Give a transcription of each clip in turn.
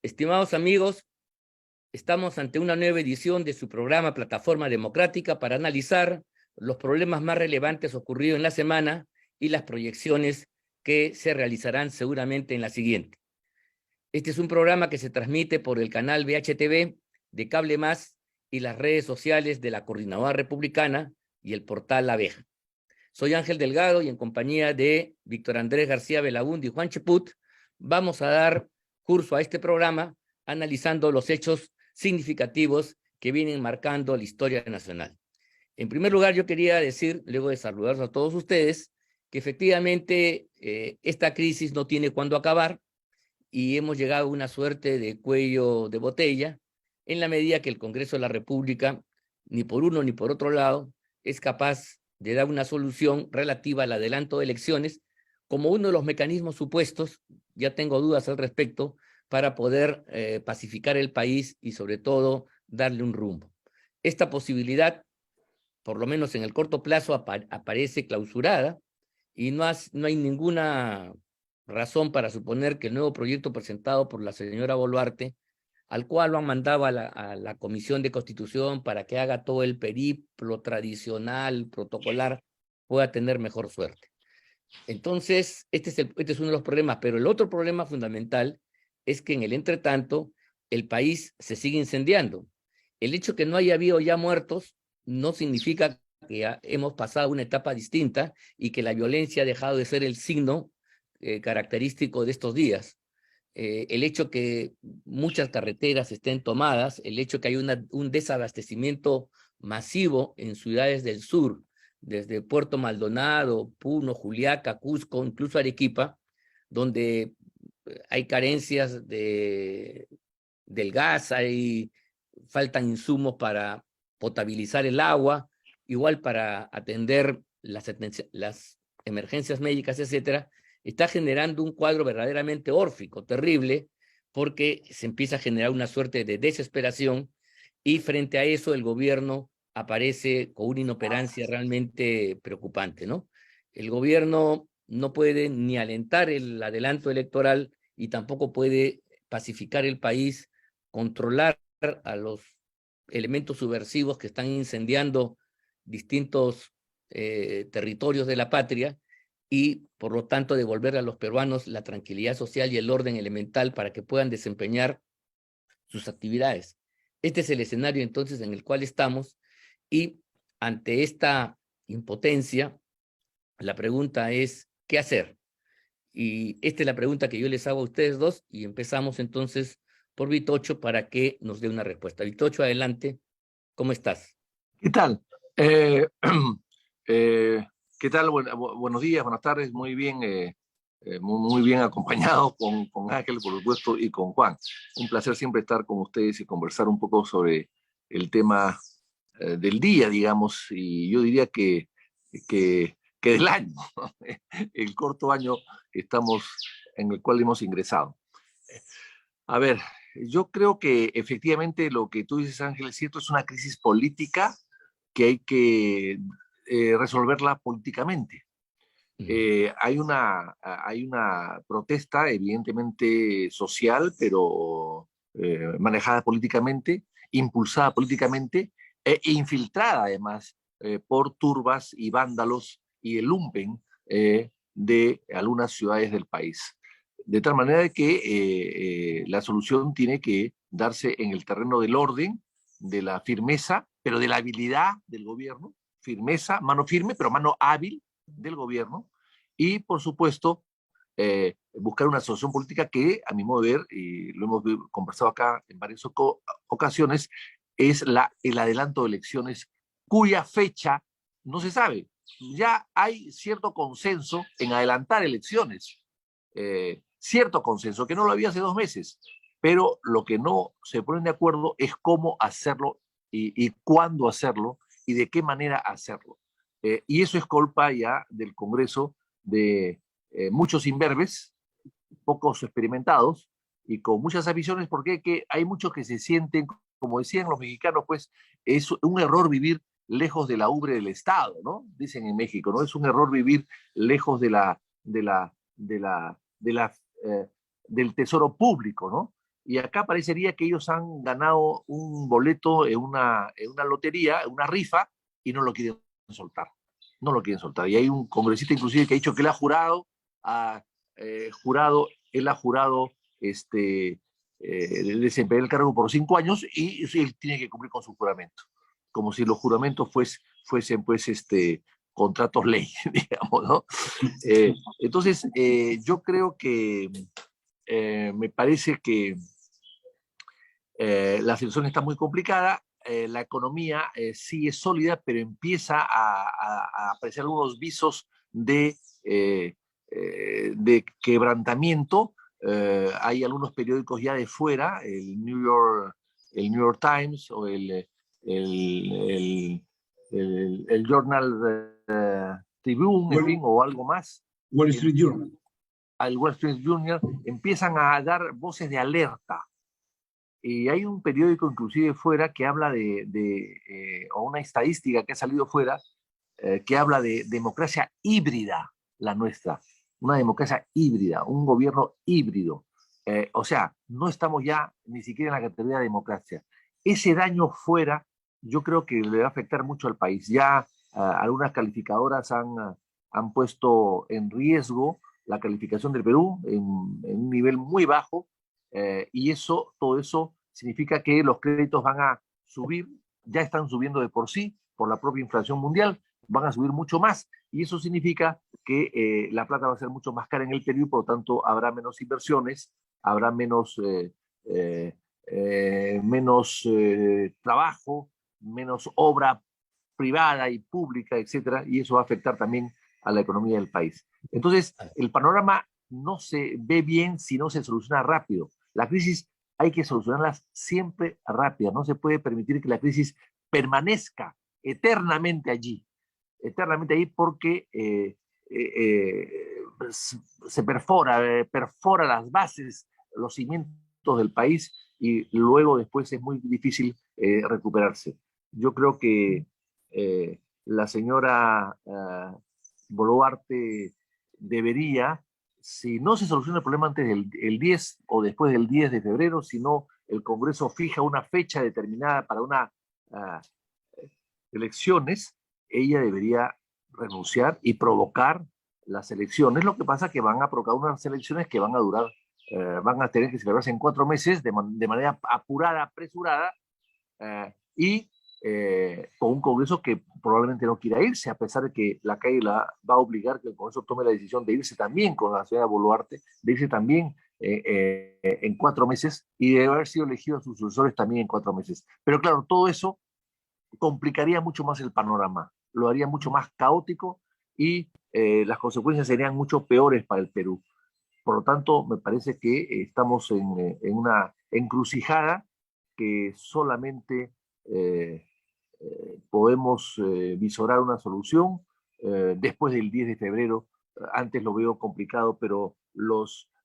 estimados amigos, estamos ante una nueva edición de su programa Plataforma Democrática para analizar los problemas más relevantes ocurridos en la semana y las proyecciones que se realizarán seguramente en la siguiente. Este es un programa que se transmite por el canal VHTV de Cable Más y las redes sociales de la Coordinadora Republicana y el portal La Abeja. Soy Ángel Delgado y en compañía de Víctor Andrés García Belaúnde y Juan Cheput vamos a dar curso a este programa analizando los hechos significativos que vienen marcando la historia nacional. En primer lugar, yo quería decir, luego de saludarlos a todos ustedes, que efectivamente esta crisis no tiene cuándo acabar y hemos llegado a una suerte de cuello de botella en la medida que el Congreso de la República, ni por uno ni por otro lado, es capaz de dar una solución relativa al adelanto de elecciones como uno de los mecanismos supuestos, ya tengo dudas al respecto, para poder pacificar el país y sobre todo darle un rumbo. Esta posibilidad, por lo menos en el corto plazo, aparece clausurada y no hay ninguna razón para suponer que el nuevo proyecto presentado por la señora Boluarte, al cual lo han mandado a la Comisión de Constitución para que haga todo el periplo tradicional, protocolar, pueda tener mejor suerte. Entonces, este es uno de los problemas, pero el otro problema fundamental es que en el entretanto el país se sigue incendiando. El hecho que no haya habido ya muertos no significa que ya hemos pasado una etapa distinta y que la violencia ha dejado de ser el signo característico de estos días. El hecho que muchas carreteras estén tomadas, el hecho que hay un desabastecimiento masivo en ciudades del sur, desde Puerto Maldonado, Puno, Juliaca, Cusco, incluso Arequipa, donde hay carencias del gas, faltan insumos para potabilizar el agua, igual para atender las emergencias médicas, etcétera, está generando un cuadro verdaderamente órfico, terrible, porque se empieza a generar una suerte de desesperación y frente a eso el gobierno aparece con una inoperancia realmente preocupante, ¿no? El gobierno no puede ni alentar el adelanto electoral y tampoco puede pacificar el país, controlar a los elementos subversivos que están incendiando distintos territorios de la patria y, por lo tanto, devolver a los peruanos la tranquilidad social y el orden elemental para que puedan desempeñar sus actividades. Este es el escenario, entonces, en el cual estamos y ante esta impotencia, la pregunta es, ¿qué hacer? Y esta es la pregunta que yo les hago a ustedes dos y empezamos entonces por Vitocho para que nos dé una respuesta. Vitocho, adelante. ¿Cómo estás? ¿Qué tal? Eh, ¿Qué tal? Buenos días, buenas tardes. Muy bien, muy bien acompañado con Ángel, por supuesto, y con Juan. Un placer siempre estar con ustedes y conversar un poco sobre el tema del día, digamos, y yo diría que del año, el corto año en el cual hemos ingresado. A ver, yo creo que efectivamente lo que tú dices, Ángel, es cierto, es una crisis política que hay que resolverla políticamente. Hay una protesta evidentemente social, pero manejada políticamente, impulsada políticamente e infiltrada además por turbas y vándalos y el lumpen de algunas ciudades del país. De tal manera que la solución tiene que darse en el terreno del orden, de la firmeza, pero de la habilidad del gobierno, firmeza, mano firme, pero mano hábil del gobierno, y por supuesto buscar una solución política que, a mi modo de ver, y lo hemos conversado acá en varias ocasiones, es el adelanto de elecciones cuya fecha no se sabe. Ya hay cierto consenso en adelantar elecciones, cierto consenso, que no lo había hace 2 meses, pero lo que no se ponen de acuerdo es cómo hacerlo y cuándo hacerlo y de qué manera hacerlo. Y eso es culpa ya del Congreso, de muchos imberbes, pocos experimentados y con muchas aficiones, porque que hay muchos que se sienten, como decían los mexicanos, pues es un error vivir lejos de la ubre del Estado, ¿no? Dicen en México, ¿no? Es un error vivir lejos del tesoro público, ¿no? Y acá parecería que ellos han ganado un boleto en una lotería, en una rifa, y no lo quieren soltar. No lo quieren soltar. Y hay un congresista inclusive que ha dicho que él ha jurado, ha, él ha jurado desempeñar el cargo por 5 años y él tiene que cumplir con su juramento. Como si los juramentos fuesen pues, contratos ley, digamos, ¿no? Entonces, yo creo que me parece que la situación está muy complicada, la economía sí es sólida, pero empieza a aparecer algunos visos de quebrantamiento. Hay algunos periódicos ya de fuera, el New York Times o el, el Journal Tribune, en fin, o algo más. Wall Street Journal. Al Wall Street Journal, empiezan a dar voces de alerta. Y hay un periódico inclusive fuera que habla o una estadística que ha salido fuera, que habla de democracia híbrida, la nuestra, una democracia híbrida, un gobierno híbrido. O sea, no estamos ya ni siquiera en la categoría de democracia. Ese daño fuera, yo creo que le va a afectar mucho al país. Ya algunas calificadoras han puesto en riesgo la calificación del Perú en un nivel muy bajo, y todo eso significa que los créditos van a subir, ya están subiendo de por sí, por la propia inflación mundial, van a subir mucho más, y eso significa que la plata va a ser mucho más cara en el Perú, y por lo tanto habrá menos inversiones, habrá menos trabajo, menos obra privada y pública, etcétera, y eso va a afectar también a la economía del país. Entonces, el panorama no se ve bien si no se soluciona rápido. La crisis hay que solucionarlas siempre rápido. No se puede permitir que la crisis permanezca eternamente allí porque se perfora las bases, los cimientos del país y luego después es muy difícil recuperarse. Yo creo que la señora Boluarte debería, si no se soluciona el problema antes del 10 o después del 10 de febrero, sino el Congreso fija una fecha determinada para unas elecciones, ella debería renunciar y provocar las elecciones. Lo que pasa es que van a provocar unas elecciones que van a durar, van a tener que celebrarse en 4 meses de manera apurada, apresurada, y con un Congreso que probablemente no quiera irse, a pesar de que la calle la va a obligar que el Congreso tome la decisión de irse también con la señora Boluarte, de irse también en 4 meses y de haber sido elegidos sus sucesores también en 4 meses. Pero claro, todo eso complicaría mucho más el panorama, lo haría mucho más caótico y las consecuencias serían mucho peores para el Perú. Por lo tanto, me parece que estamos en una encrucijada que solamente podemos visorar una solución después del 10 de febrero. Antes lo veo complicado, pero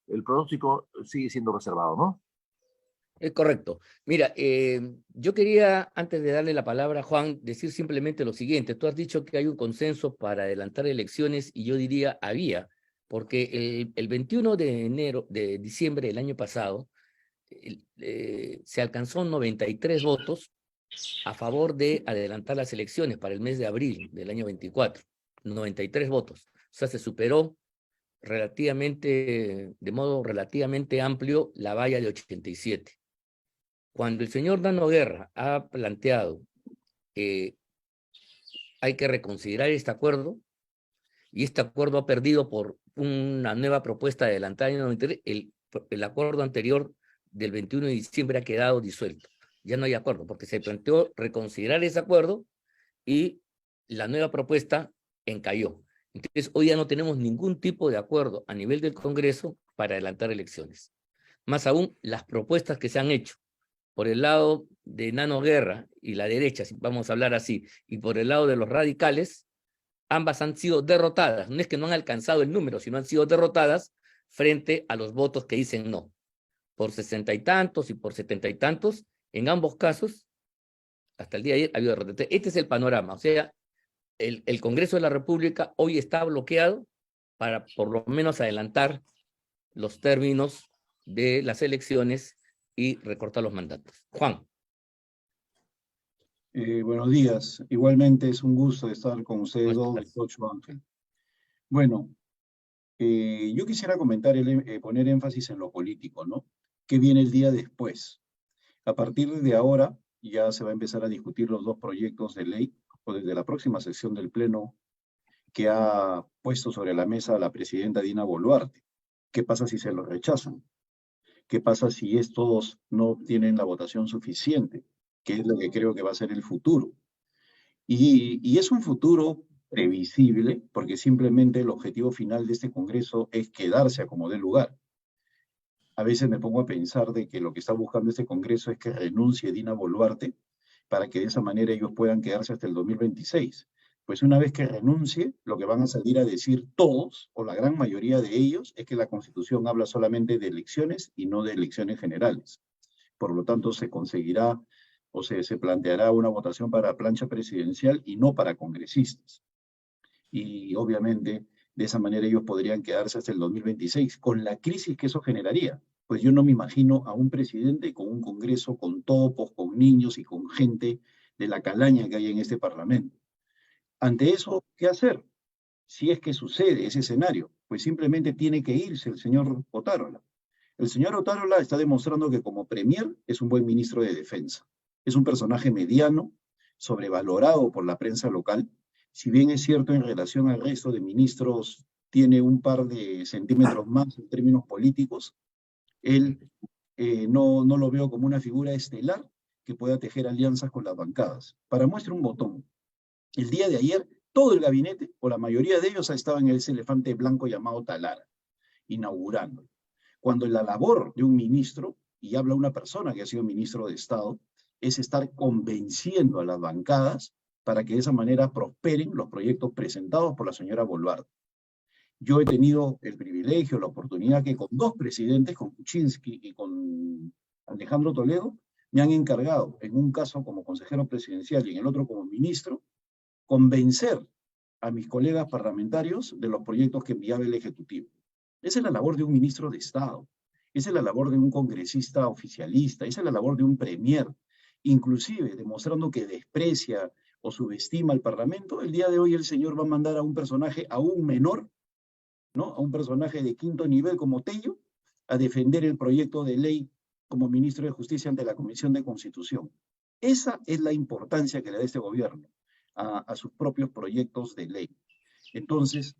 el pronóstico sigue siendo reservado, ¿no? Es correcto. Mira, yo quería, antes de darle la palabra a Juan, decir simplemente lo siguiente. Tú has dicho que hay un consenso para adelantar elecciones y yo diría había, porque el 21 de diciembre del año pasado, se alcanzó 93 votos a favor de adelantar las elecciones para el mes de abril del año 24. 93 votos. O sea, se superó de modo relativamente amplio la valla de 87. Cuando el señor Nano Guerra ha planteado que hay que reconsiderar este acuerdo, y este acuerdo ha perdido por una nueva propuesta de adelantar el acuerdo anterior del 21 de diciembre ha quedado disuelto. Ya no hay acuerdo, porque se planteó reconsiderar ese acuerdo y la nueva propuesta encalló. Entonces, hoy ya no tenemos ningún tipo de acuerdo a nivel del Congreso para adelantar elecciones. Más aún, las propuestas que se han hecho por el lado de Nano Guerra y la derecha, si vamos a hablar así, y por el lado de los radicales, ambas han sido derrotadas. No es que no han alcanzado el número, sino han sido derrotadas frente a los votos que dicen no. Por 60 y tantos y por 70 y tantos, en ambos casos, hasta el día de ayer ha habido derrotas. Este es el panorama. O sea, el Congreso de la República hoy está bloqueado para por lo menos adelantar los términos de las elecciones y recortar los mandatos. Juan. Buenos días. Igualmente es un gusto estar con ustedes dos, Vitocho, Ángel. Bueno, yo quisiera comentar, poner énfasis en lo político, ¿no? ¿Qué viene el día después? A partir de ahora ya se va a empezar a discutir los dos proyectos de ley, o desde la próxima sesión del Pleno que ha puesto sobre la mesa la presidenta Dina Boluarte. ¿Qué pasa si se los rechazan? ¿Qué pasa si estos no obtienen la votación suficiente? Que es lo que creo que va a ser el futuro. Y es un futuro previsible, porque simplemente el objetivo final de este Congreso es quedarse a como dé lugar. A veces me pongo a pensar de que lo que está buscando este Congreso es que renuncie Dina Boluarte para que de esa manera ellos puedan quedarse hasta el 2026. Pues una vez que renuncie, lo que van a salir a decir todos, o la gran mayoría de ellos, es que la Constitución habla solamente de elecciones y no de elecciones generales. Por lo tanto, se conseguirá o se planteará una votación para plancha presidencial y no para congresistas. Y obviamente, de esa manera ellos podrían quedarse hasta el 2026, con la crisis que eso generaría. Pues yo no me imagino a un presidente con un Congreso con topos, con niños y con gente de la calaña que hay en este Parlamento. Ante eso, ¿qué hacer? Si es que sucede ese escenario, pues simplemente tiene que irse el señor Otárola. El señor Otárola está demostrando que como premier es un buen ministro de defensa. Es un personaje mediano, sobrevalorado por la prensa local. Si bien es cierto en relación al resto de ministros, tiene un par de centímetros más en términos políticos, él no lo veo como una figura estelar que pueda tejer alianzas con las bancadas. Para muestra un botón, el día de ayer todo el gabinete, o la mayoría de ellos, ha estado en ese elefante blanco llamado Talara, inaugurando. Cuando la labor de un ministro, y habla una persona que ha sido ministro de Estado, es estar convenciendo a las bancadas para que de esa manera prosperen los proyectos presentados por la señora Boluarte. Yo he tenido el privilegio, la oportunidad que con dos presidentes, con Kuczynski y con Alejandro Toledo, me han encargado, en un caso como consejero presidencial y en el otro como ministro, convencer a mis colegas parlamentarios de los proyectos que enviaba el Ejecutivo. Esa es la labor de un ministro de Estado, esa es la labor de un congresista oficialista, esa es la labor de un premier, inclusive demostrando que desprecia o subestima al Parlamento. El día de hoy el señor va a mandar a un personaje aún menor, ¿no? A un personaje de quinto nivel como Tello, a defender el proyecto de ley como ministro de Justicia ante la Comisión de Constitución. Esa es la importancia que le da este gobierno a sus propios proyectos de ley. Entonces,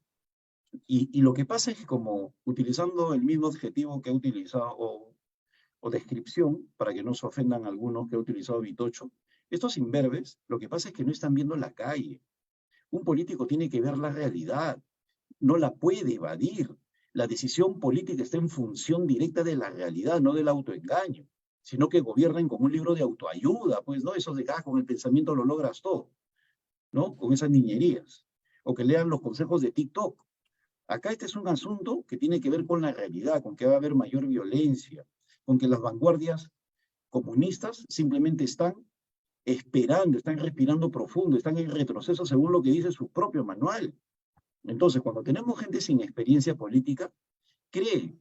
y lo que pasa es que como utilizando el mismo adjetivo que he utilizado, o descripción, para que no se ofendan algunos que ha utilizado Vitocho, estos imberbes, lo que pasa es que no están viendo la calle. Un político tiene que ver la realidad, no la puede evadir. La decisión política está en función directa de la realidad, no del autoengaño, sino que gobiernen con un libro de autoayuda, pues, ¿no? Eso de que con el pensamiento lo logras todo, ¿no? Con esas niñerías. O que lean los consejos de TikTok. Acá este es un asunto que tiene que ver con la realidad, con que va a haber mayor violencia, con que las vanguardias comunistas simplemente están esperando, están respirando profundo, están en retroceso según lo que dice su propio manual. Entonces, cuando tenemos gente sin experiencia política, cree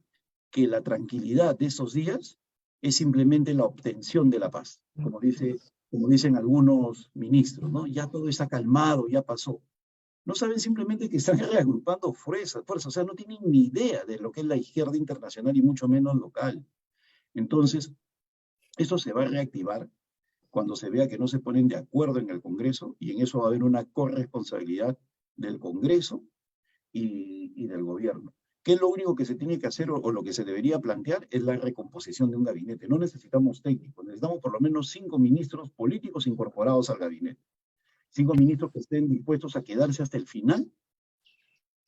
que la tranquilidad de esos días es simplemente la obtención de la paz, como dicen algunos ministros, ¿no? Ya todo está calmado, ya pasó. No saben simplemente que están reagrupando fuerzas, o sea, no tienen ni idea de lo que es la izquierda internacional y mucho menos local. Entonces, esto se va a reactivar cuando se vea que no se ponen de acuerdo en el Congreso, y en eso va a haber una corresponsabilidad del Congreso y del gobierno. ¿Qué es lo único que se tiene que hacer o lo que se debería plantear? Es la recomposición de un gabinete. No necesitamos técnicos, necesitamos por lo menos 5 ministros políticos incorporados al gabinete. 5 ministros que estén dispuestos a quedarse hasta el final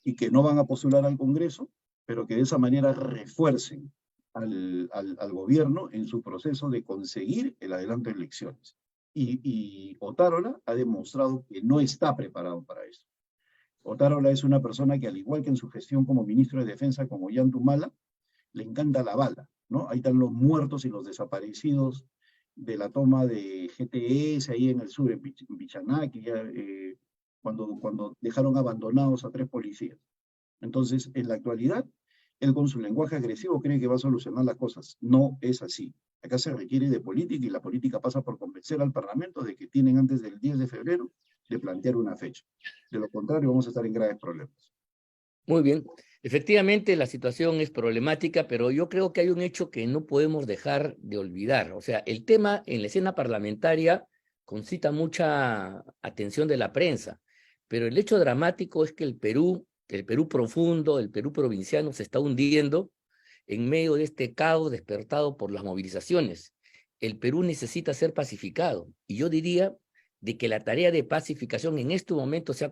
y que no van a postular al Congreso, pero que de esa manera refuercen al gobierno en su proceso de conseguir el adelanto de elecciones. Y Otárola ha demostrado que no está preparado para eso. Otárola es una persona que, al igual que en su gestión como ministro de Defensa, como Ollantumala, le encanta la bala, ¿no? Ahí están los muertos y los desaparecidos de la toma de GTS ahí en el sur, en Pichanaki, cuando dejaron abandonados a 3 policías. Entonces, en la actualidad, Él con su lenguaje agresivo cree que va a solucionar las cosas. No es así. Acá se requiere de política y la política pasa por convencer al Parlamento de que tienen antes del 10 de febrero de plantear una fecha. De lo contrario, vamos a estar en graves problemas. Muy bien. Efectivamente, la situación es problemática, pero yo creo que hay un hecho que no podemos dejar de olvidar. O sea, el tema en la escena parlamentaria concita mucha atención de la prensa, pero el hecho dramático es que el Perú profundo, el Perú provinciano, se está hundiendo en medio de este caos despertado por las movilizaciones. El Perú necesita ser pacificado, y yo diría de que la tarea de pacificación en este momento se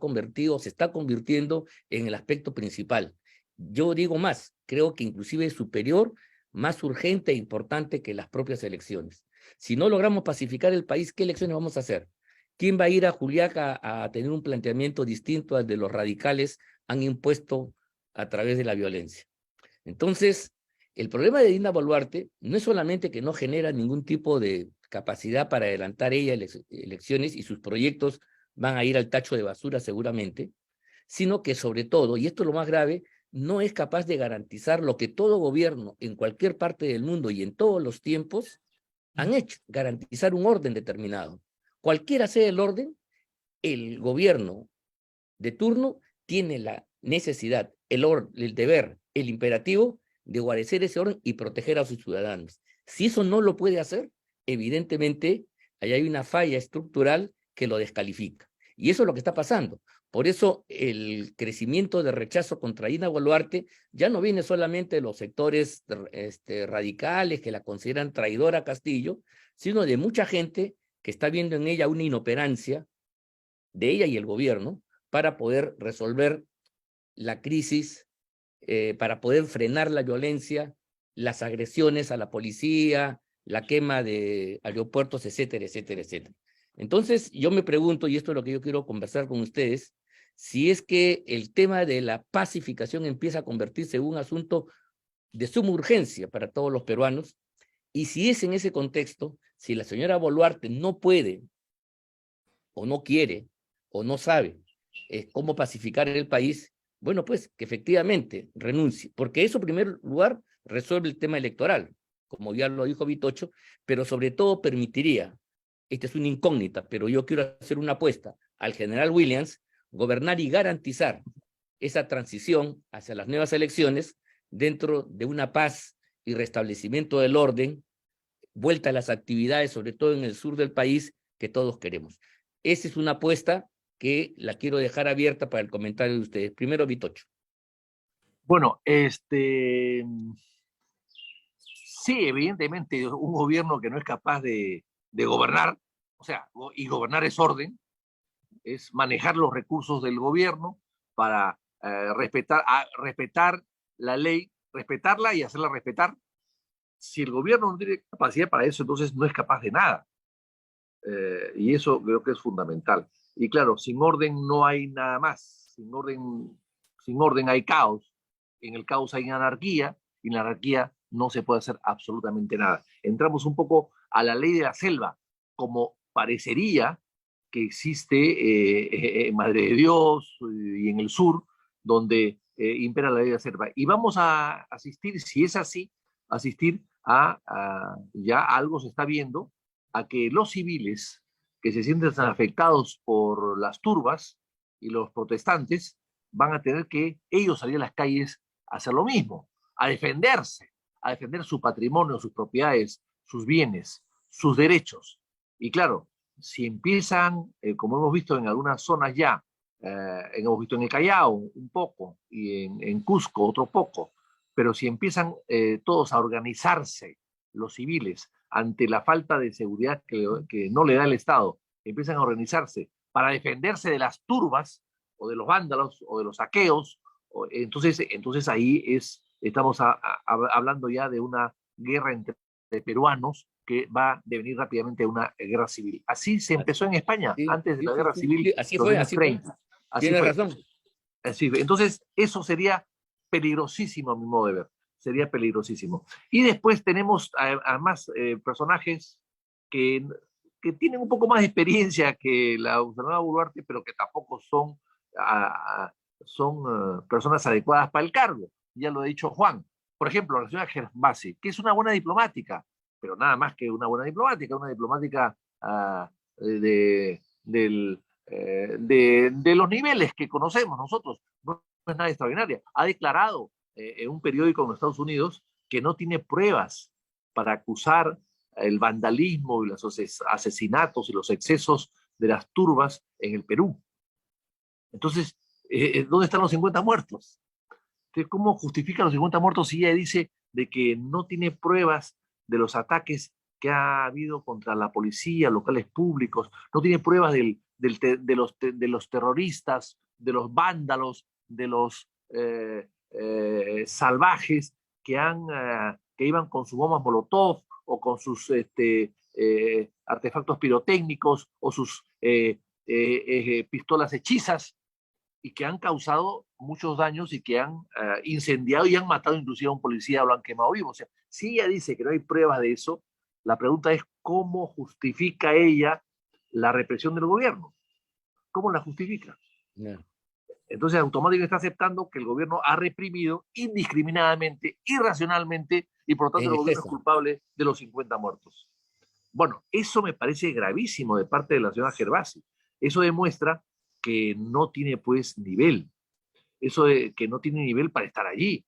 está convirtiendo en el aspecto principal. Yo digo más, creo que inclusive es superior, más urgente e importante que las propias elecciones. Si no logramos pacificar el país, ¿qué elecciones vamos a hacer? ¿Quién va a ir a Juliaca a tener un planteamiento distinto al de los radicales han impuesto a través de la violencia? Entonces, el problema de Dina Boluarte no es solamente que no genera ningún tipo de capacidad para adelantar ella elecciones y sus proyectos van a ir al tacho de basura seguramente, sino que sobre todo, y esto es lo más grave, no es capaz de garantizar lo que todo gobierno en cualquier parte del mundo y en todos los tiempos han hecho, garantizar un orden determinado. Cualquiera sea el orden, el gobierno de turno tiene la necesidad, el deber, el imperativo de guarecer ese orden y proteger a sus ciudadanos. Si eso no lo puede hacer, evidentemente ahí hay una falla estructural que lo descalifica. Y eso es lo que está pasando. Por eso el crecimiento de rechazo contra Dina Boluarte ya no viene solamente de los sectores radicales que la consideran traidora a Castillo, sino de mucha gente que está viendo en ella una inoperancia de ella y el gobierno para poder resolver la crisis, para poder frenar la violencia, las agresiones a la policía, la quema de aeropuertos, etcétera, etcétera, etcétera. Entonces, yo me pregunto, y esto es lo que yo quiero conversar con ustedes, si es que el tema de la pacificación empieza a convertirse en un asunto de suma urgencia para todos los peruanos, y si es en ese contexto, si la señora Boluarte no puede, o no quiere, o no sabe cómo pacificar el país, bueno, pues que efectivamente renuncie, porque eso en primer lugar resuelve el tema electoral, como ya lo dijo Vitocho, pero sobre todo permitiría, esta es una incógnita, pero yo quiero hacer una apuesta, al general Williams gobernar y garantizar esa transición hacia las nuevas elecciones dentro de una paz y restablecimiento del orden, vuelta a las actividades, sobre todo en el sur del país, que todos queremos. Esa es una apuesta que la quiero dejar abierta para el comentario de ustedes. Primero, Vitocho. Bueno, sí, evidentemente, un gobierno que no es capaz de gobernar, o sea, y gobernar es orden, es manejar los recursos del gobierno para respetar la ley, respetarla y hacerla respetar. Si el gobierno no tiene capacidad para eso, entonces no es capaz de nada. Y eso creo que es fundamental. Y claro, sin orden no hay nada más. Sin orden hay caos. En el caos hay anarquía, y en la anarquía no se puede hacer absolutamente nada. Entramos un poco a la ley de la selva, como parecería que existe en Madre de Dios y en el sur, donde impera la ley de la selva. Y vamos a asistir, si es así, asistir ya algo se está viendo, a que los civiles que se sienten afectados por las turbas y los protestantes van a tener que ellos salir a las calles a hacer lo mismo, a defender su patrimonio, sus propiedades, sus bienes, sus derechos. Y claro, si empiezan, como hemos visto en algunas zonas ya, hemos visto en el Callao un poco y en Cusco otro poco, pero si empiezan todos a organizarse, los civiles, ante la falta de seguridad que no le da el Estado, empiezan a organizarse para defenderse de las turbas o de los vándalos o de los saqueos, entonces ahí estamos hablando ya de una guerra entre peruanos que va a devenir rápidamente una guerra civil. Así se empezó en España, Sí, antes de la guerra civil, sí, así los fue, años así fue. 30. Así Tienes fue. razón. Así fue. Entonces, eso sería peligrosísimo a mi modo de ver. Sería peligrosísimo. Y después tenemos además personajes que, que tienen un poco más de experiencia que la Dina Boluarte, pero que tampoco son personas adecuadas para el cargo. ya lo ha dicho Juan. Por ejemplo, la señora Gervasi, que es una buena diplomática, pero nada más que una una diplomática de los niveles que conocemos nosotros, no es nada extraordinaria. Ha declarado en un periódico en los Estados Unidos que no tiene pruebas para acusar el vandalismo y los asesinatos y los excesos de las turbas en el Perú. Entonces, ¿dónde están los 50 muertos? Entonces, ¿cómo justifica los 50 muertos si ella dice de que no tiene pruebas de los ataques que ha habido contra la policía, locales públicos, no tiene pruebas de los terroristas, de los vándalos, de los salvajes que iban con sus bombas Molotov o con sus artefactos pirotécnicos o sus pistolas hechizas, y que han causado muchos daños y que han incendiado y han matado inclusive a un policía o lo han quemado vivo? O sea, si ella dice que no hay pruebas de eso, la pregunta es cómo justifica ella la represión del gobierno. ¿Cómo la justifica? No. Entonces, automáticamente está aceptando que el gobierno ha reprimido indiscriminadamente, irracionalmente, y por lo tanto el gobierno es culpable de los 50 muertos. Bueno, eso me parece gravísimo de parte de la señora Gervasi. Eso demuestra que no tiene pues nivel. Eso de que no tiene nivel para estar allí.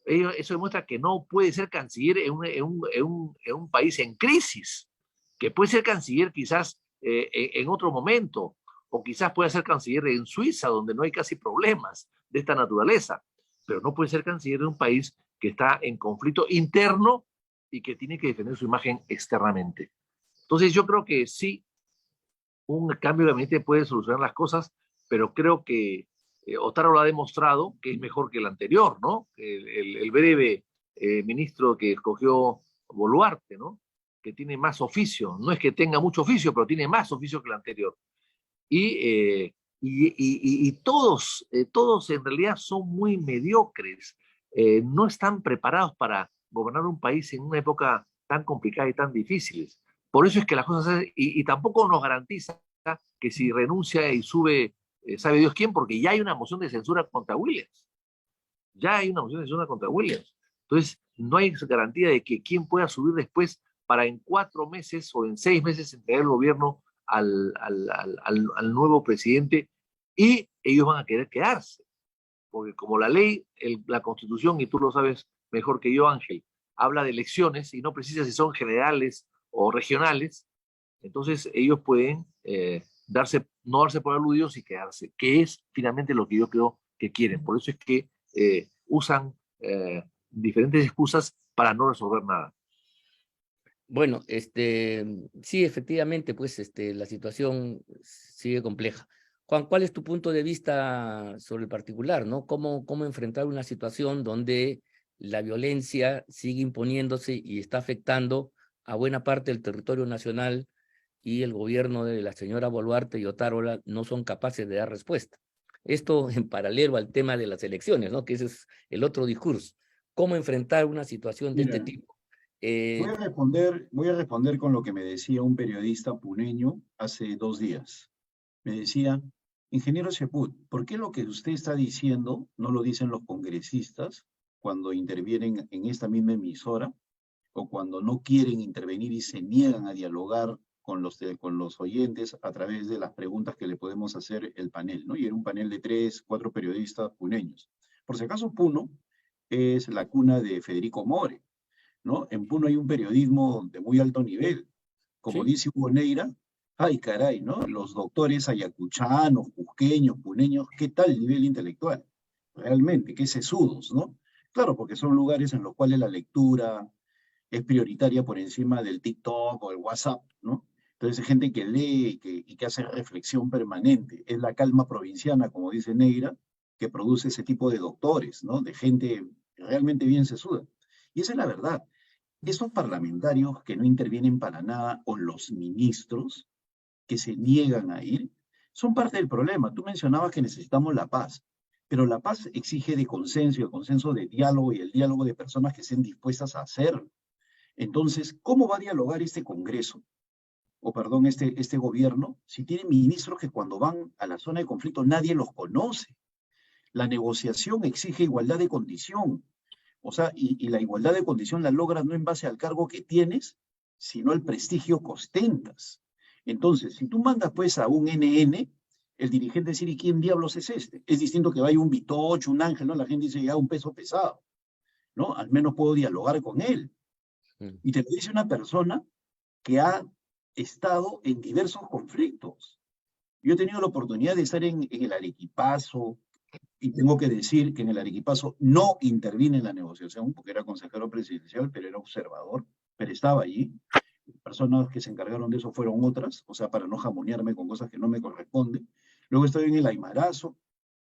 Eso demuestra que no puede ser canciller en un país en crisis, que puede ser canciller quizás en otro momento, o quizás pueda ser canciller en Suiza, donde no hay casi problemas de esta naturaleza, pero no puede ser canciller de un país que está en conflicto interno y que tiene que defender su imagen externamente. Entonces yo creo que sí, un cambio de gabinete puede solucionar las cosas, pero creo que Otárola lo ha demostrado que es mejor que el anterior, ¿no? El breve ministro que escogió Boluarte, ¿no? Que tiene más oficio. No es que tenga mucho oficio, pero tiene más oficio que el anterior. Y todos en realidad son muy mediocres. No están preparados para gobernar un país en una época tan complicada y tan difícil. Por eso es que las cosas... Y tampoco nos garantiza que si renuncia y sube, sabe Dios quién, porque ya hay una moción de censura contra Williams. Ya hay una moción de censura contra Williams. Entonces, no hay garantía de que quien pueda subir después para en 4 meses o en 6 meses entregar el gobierno al nuevo presidente, y ellos van a querer quedarse. Porque como la ley, la Constitución, y tú lo sabes mejor que yo, Ángel, habla de elecciones y no precisa si son generales o regionales, entonces ellos pueden no darse por aludidos y quedarse, que es finalmente lo que yo creo que quieren. Por eso es que usan diferentes excusas para no resolver nada. Bueno, sí, efectivamente, pues la situación sigue compleja. Juan, ¿cuál es tu punto de vista sobre el particular, ¿no? ¿Cómo enfrentar una situación donde la violencia sigue imponiéndose y está afectando a buena parte del territorio nacional y el gobierno de la señora Boluarte y Otárola no son capaces de dar respuesta? Esto en paralelo al tema de las elecciones, ¿no? Que ese es el otro discurso. ¿Cómo enfrentar una situación de este tipo? Voy a responder con lo que me decía un periodista puneño hace 2 días. Me decía, ingeniero Cheput, ¿por qué lo que usted está diciendo no lo dicen los congresistas cuando intervienen en esta misma emisora, o cuando no quieren intervenir y se niegan a dialogar con los oyentes a través de las preguntas que le podemos hacer el panel, ¿no? Y era un panel de 3, 4 periodistas puneños. Por si acaso, Puno es la cuna de Federico More, ¿no? En Puno hay un periodismo de muy alto nivel. Como Sí. dice Hugo Neira, ay caray, ¿no? Los doctores ayacuchanos, cusqueños, puneños, ¿qué tal el nivel intelectual? Realmente, qué sesudos, ¿no? Claro, porque son lugares en los cuales la lectura es prioritaria por encima del TikTok o el WhatsApp, ¿no? Entonces hay gente que lee y que hace reflexión permanente. Es la calma provinciana, como dice Neira, que produce ese tipo de doctores, ¿no? De gente realmente bien sesuda. Y esa es la verdad. Estos parlamentarios que no intervienen para nada, o los ministros que se niegan a ir, son parte del problema. Tú mencionabas que necesitamos la paz, pero la paz exige de consenso, el consenso de diálogo y el diálogo de personas que estén dispuestas a hacerlo. Entonces, ¿cómo va a dialogar este Congreso? O perdón, este gobierno, si tiene ministros que cuando van a la zona de conflicto nadie los conoce. La negociación exige igualdad de condición. O sea, y la igualdad de condición la logras no en base al cargo que tienes, sino al prestigio que ostentas. Entonces, si tú mandas pues a un NN, el dirigente decir, ¿y quién diablos es este? Es distinto que vaya un Vitocho, un Ángel, ¿no? La gente dice, ya un peso pesado, ¿no? Al menos puedo dialogar con él. Y te lo dice una persona que ha estado en diversos conflictos. Yo he tenido la oportunidad de estar en el Arequipazo, y tengo que decir que en el Arequipazo no intervine en la negociación, porque era consejero presidencial, pero era observador, pero estaba allí. Personas que se encargaron de eso fueron otras, o sea, para no jamonearme con cosas que no me corresponden. Luego estoy en el Aymarazo,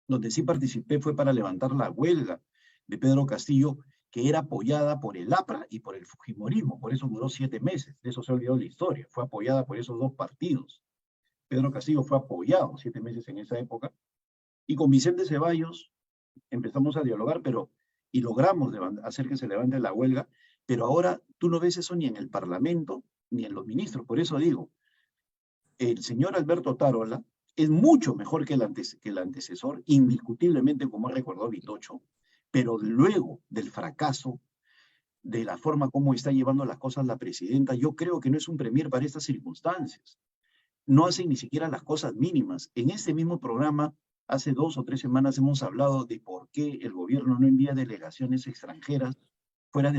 donde sí participé fue para levantar la huelga de Pedro Castillo, que era apoyada por el APRA y por el Fujimorismo, por eso duró 7 meses, de eso se ha olvidado la historia, fue apoyada por esos dos partidos. Pedro Castillo fue apoyado 7 meses en esa época, y con Vicente Ceballos empezamos a dialogar, y logramos hacer que se levante la huelga, pero ahora tú no ves eso ni en el Parlamento, ni en los ministros. Por eso digo, el señor Alberto Tarola es mucho mejor que el antecesor, indiscutiblemente, como ha recordado Vitocho, pero luego del fracaso, de la forma como está llevando las cosas la presidenta, yo creo que no es un premier para estas circunstancias. No hacen ni siquiera las cosas mínimas. En este mismo programa, hace 2 o 3 semanas hemos hablado de por qué el gobierno no envía delegaciones extranjeras fuera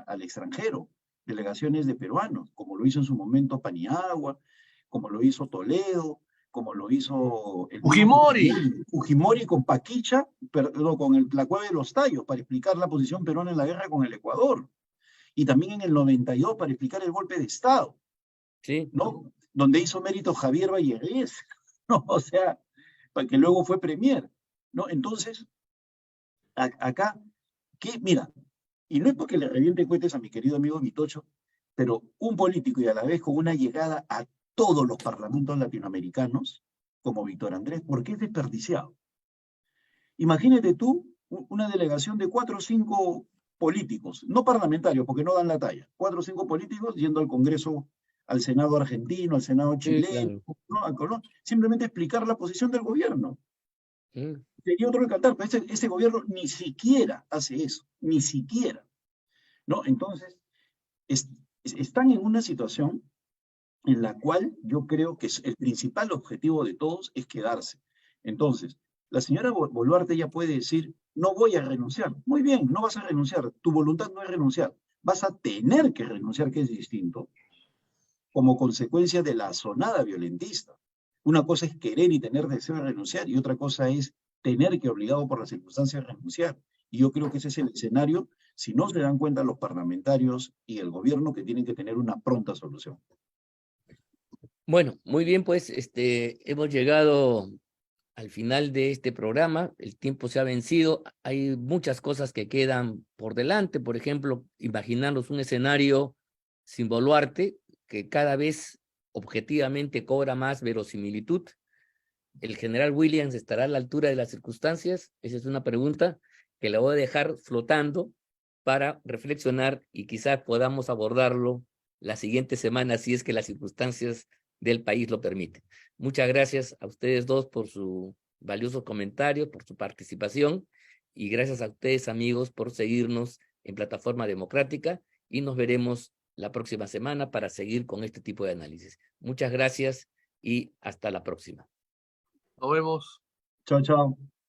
al extranjero, delegaciones de peruanos, como lo hizo en su momento Paniagua, como lo hizo Toledo, como lo hizo el Fujimori con Paquicha, perdón, con la Cueva de los Tallos, para explicar la posición peruana en la guerra con el Ecuador. Y también en el 92 para explicar el golpe de Estado. Sí. ¿No? Donde hizo mérito Javier Valleres, ¿no? O sea, que luego fue premier, ¿no? Entonces, acá, mira, y no es porque le reviente cohetes a mi querido amigo Vitocho, pero un político y a la vez con una llegada a todos los parlamentos latinoamericanos, como Víctor Andrés, ¿por qué es desperdiciado? Imagínate tú una delegación de 4 o 5 políticos, no parlamentarios, porque no dan la talla, 4 o 5 políticos yendo al Congreso, al Senado argentino, al Senado chileno, sí, claro, ¿no? Simplemente explicar la posición del gobierno. Sería otro encantar, pero este gobierno ni siquiera hace eso, ni siquiera, ¿no? Entonces, están en una situación en la cual yo creo que el principal objetivo de todos es quedarse. Entonces, la señora Boluarte ya puede decir, no voy a renunciar. Muy bien, no vas a renunciar. Tu voluntad no es renunciar. Vas a tener que renunciar, que es distinto, como consecuencia de la asonada violentista. Una cosa es querer y tener deseo de renunciar, y otra cosa es tener que, obligado por las circunstancias, renunciar. Y yo creo que ese es el escenario, si no se dan cuenta los parlamentarios y el gobierno, que tienen que tener una pronta solución. Bueno, muy bien, pues hemos llegado al final de este programa. El tiempo se ha vencido. Hay muchas cosas que quedan por delante. Por ejemplo, imaginarnos un escenario sin Boluarte, que cada vez objetivamente cobra más verosimilitud. ¿El general Williams estará a la altura de las circunstancias? Esa es una pregunta que la voy a dejar flotando para reflexionar, y quizás podamos abordarlo la siguiente semana, si es que las circunstancias del país lo permiten. Muchas gracias a ustedes dos por su valioso comentario, por su participación, y gracias a ustedes, amigos, por seguirnos en Plataforma Democrática, y nos veremos la próxima semana para seguir con este tipo de análisis. Muchas gracias y hasta la próxima. Nos vemos. Chao, chao.